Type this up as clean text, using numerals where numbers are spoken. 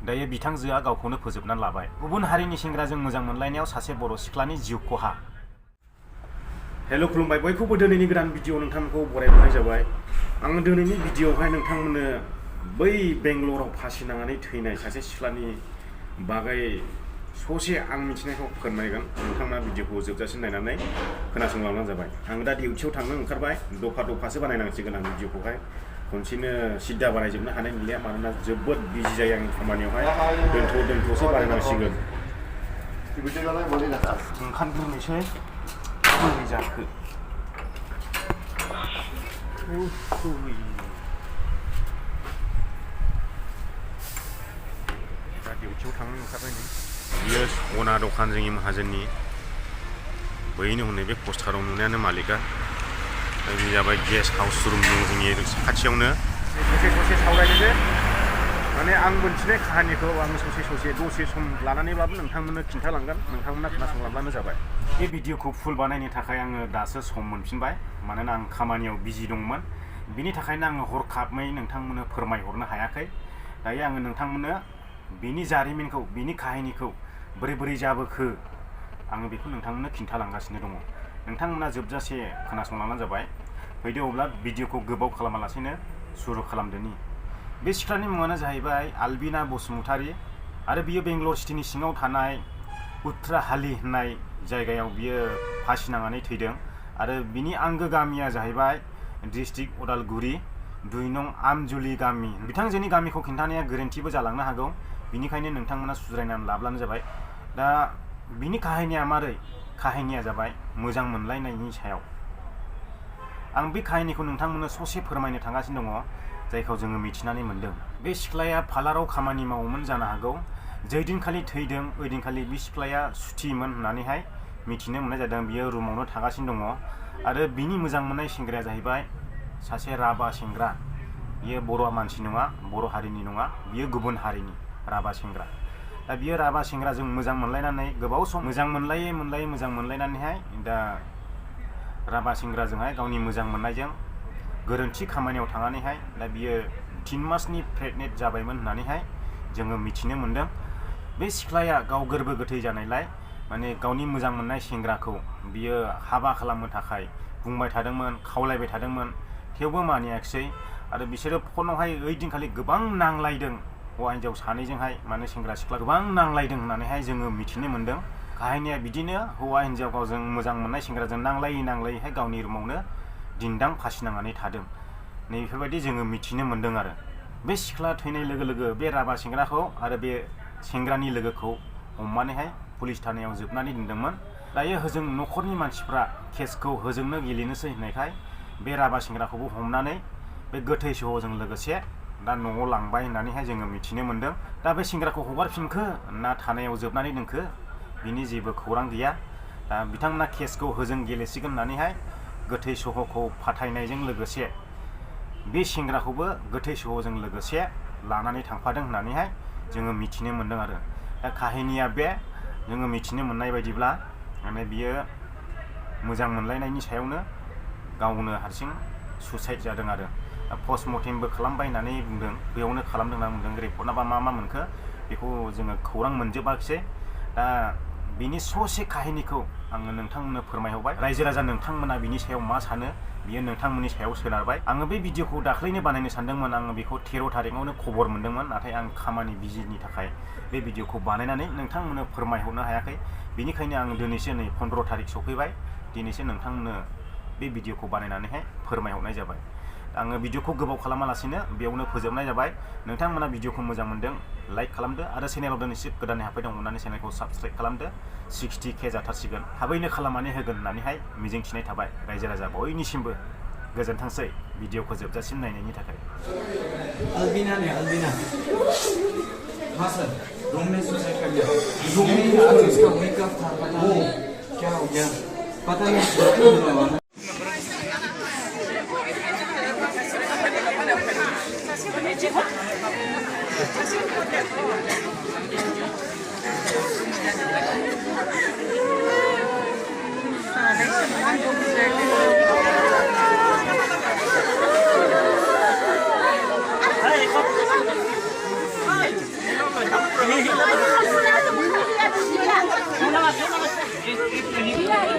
दायो बिथांजोआ गावखौनो फोजोबनानै लाबाय। गुबुन हारिनि सेंग्राजों मोजां मोनलायनायाव सासे बर' सिख्लानि जिउ खहा। हेल' खुलुमबाय बयखौबो दिनैनि गोदान भिडिअ नोंथांमोनखौ बरायनाय जाबाय। आं दिनैनि भिडिअआवहाय नोंथांमोननो बै बेंगलराव फासि नांनानै थैनाय सासे सिख्लानि बागै ससे आं मिथिनायखौ फोरमायगोन। नोंथांमोना भिडिअखौ जोबजासिम नायनानै खोनासंलांबानो जाबाय। आं दा डिउटियाव थांनो ओंखारबाय, दफा दफासो बानायनांसिगोन आं भिडिअखौहाय। खनसेनो सिद्दा बानायजोबनो हानाय नंलिया, मानोना जोबोद बिजि जायो आंनि खामानियावहाय। दोनथ'सो बानायनांसिगोन। ओंखारग्रोनोसै बोरै जाखो। दा डिउटियाव थांनो ओंखारबाय नै। बियो सना दखान जोंनि माहाजोननि। बैनो हनै बे पस्टाराव नुनायानो मालिकआ। बे जाबाय गेस्ट हाउस रुम दं जोंनि खाथियावनो। ससे सावरायनोसै। माने आं मोनथिनाय काहानिखौ आं ससे दसे सम लानानैब्लाबो नोंथांमोननो खिन्थालांगोन। नोंथांमोना खोनासंलांब्लानो जाबाय। बे भिडिअखौ फुल बानायनो थाखाय आङो दासो सम मोनफिनबाय, मानोना आं खामानियाव बिजि दंमोन। बिनि थाखायनो आङो हरखाबै नोंथांमोननो फोरमायहरनो हायाखै। दायो आङो नोंथांमोननो बिनि जारिमिनखौ, बिनि काहानिखौ बोरै जाबोखो आङो बेखौ नोंथांमोननो खिन्थालांगासिनो दङ। नोंथांमोना जोबजासे खोनासंलांबानो जाबाय। फैदो अब्ला भिडिअखौ गोबाव खालामालासेनो सुरु खालामदोनि। बे सिख्लानि मुङानो जाहैबाय आलबिना बसुमतारी आरो बियो बेंगलर सिटिनि सिङाव थानाय उत्तराहाली होननाय जायगायाव बियो फासि नांनानै थैदों। आरो बिनि आंगो गामिया जाहैबाय डिस्ट्रिक्ट उदालगुरि 2 नं आमजुलि गामि। बिथांजोनि गामिखौ खिन्थानाया गोरोन्थिबो जालांनो हागौ, बिनिखायनो नोंथांमोना सुद्रायनानै लाब्लानो जाबाय। दा बिनि काहानिया मारै? काहानिया जाबाय मोजां मोनलायनायनि सायाव। आं बे काहानिखौ नोंथांमोननो ससे फोरमायनो थांगासिनो दङ, जायखौ जोङो मिथिनानै मोन्दों। बे सिख्लाया पार्लाराव खामानि मावोमोन जानो हागौ। जै दिनखालि थैदों ओइदिनखालि बे सिख्लाया सुथिमोन होननानैहाय मिथिनो मोननाय जादों। बियो रुमावनो थागासिनो दङ। आरो बिनि मोजां मोननाय सेंग्राया जाहैबाय सासे राभा सेंग्रा। बियो बर' मानसि नङा, बर' हारिनि नङा, बियो गुबुन हारिनि राभा सेंग्रा। दा बियो राभा सेंग्राजों मोजां मोनलायनानै गोबाव सम मोजां मोनलायनानैहाय दा राभा सेंग्राजोंहाय गावनि मोजां मोननायजों गोरोन्थि खामानियाव थांनानैहाय दा बियो 3 मासनि प्रेगनेन्ट जाबायमोन होननानैहाय जोङो मिथिनो मोन्दों। बे सिख्लाया गाव गोरबो गोथै जानायलाय माने गावनि मोजां मोननाय सेंग्राखौ बियो हाबा खालामनो थाखाय बुंबाय थादोंमोन, खावलायबाय थादोंमोन, थेवबो मानियाखिसै। आरो बिसोरो फनावहाय ओइदिनखालि गोबां नांलायदों, हौवा हिन्जाव सानैजोंहाय, माने सेंग्रा सिख्ला गोबां नांलायदों होननानैहाय जोङो मिथिनो मोन्दों। काहानिया बिदिनो हौवा हिन्जाव गावजों मोजां मोननाय सेंग्राजों नांलायै गावनि रुमावनो दिन्दां फासि नांनानै थादों। नै बेफोरबायदि जोङो मिथिनो मोन्दों। आरो बे सिख्ला थैनाय लोगो लोगो बे राभा सेंग्राखौ आरो बे सेंग्रानि लोगोखौ हमनानैहाय पुलिस थानायाव जोबनानै दोनदोंमोन। दायो होजों न'खरनि मानसिफ्रा केसखौ होजोंनो गेलेनोसै होननायखाय बे राभा सेंग्राखौबो हमनानै बे गोथै सहजों लोगोसे दा न'आव लांबाय होननानैहाय जोङो मिथिनो मोन्दों। दा बे सेंग्राखौ हगारफिनखो ना थानायाव जोबनानै दोनखो बिनि जेबो खौरां गैया। दा बिथांमोना केसखौ होजों गेलेसिगोन होननानैहाय गोथै सहखौ फाथायनायजों लोगोसे बे सेंग्राखौबो गोथै सहजों लोगोसे लानानै थांफादों होननानैहाय जोङो मिथिनो मोन्दों। आरो दा काहानिया बे जोङो मिथिनो मोननाय बायदिब्ला माने बियो मोजां मोनलायनायनि सायावनो गावनो हारसिं सुइसाइड जादों। आरो पस्टमर्टेमबो खालामबाय होननानै बुंदों, बेयावनो खालामदों होनना बुंदों। रिपर्टनाबा मा मोनखो बेखौ जोङो खौरां मोनजोबाखिसै। दा बिनि ससे काहानिखौ आङो नोंथांमोननो फोरमायहरबाय। रायजो राजा नोंथांमोना बिनि सायाव मा सानो बियो नोंथांमोननि सायाव सोनारबाय। आङो बे भिडिअखौ दाख्लैनो बानायनो सानदोंमोन, आङो बेखौ 13 तारिखआवनो खबर मोन्दोंमोन, नाथाय आं खामानि बिजिनि थाखाय बे भिडिअखौ बानायनानै नोंथांमोननो फोरमायहरनो हायाखै। बेनिखायनो आं दिनैसो नै 15 तारिख सफैबाय, दिनैसो नोंथांमोननो बे भिडिअखौ बानायनानैहाय फोरमायहरनाय जाबाय। आङो भिडिअखौ गोबाव खालामालासिनो बेयावनो फोजोबनाय जाबाय। नोंथांमोना भिडिअखौ मोजां मोनदों लाइक खालामदो आरो चेनेलाव दिनैसो गोदानै हाबफैदों अननानै चेनेलखौ साबस्क्राइब खालामदो। 60K जाथारसिगोन, थाबैनो खालामनानै होगोन होननानैहाय मिजिंथिनाय थाबाय रायजो राजा बयनिसिमबो। गोजोनथोंसै भिडिअखौ जोबजासिम नायनायनि थाखाय। अल्बिना ने अल्बिना हाँ सर रूम में सुसाइड कर लिया। रूम में ही आज उसका वेकअप था, पता नहीं क्या हो गया, पता नहीं क्यों हुआ। इनका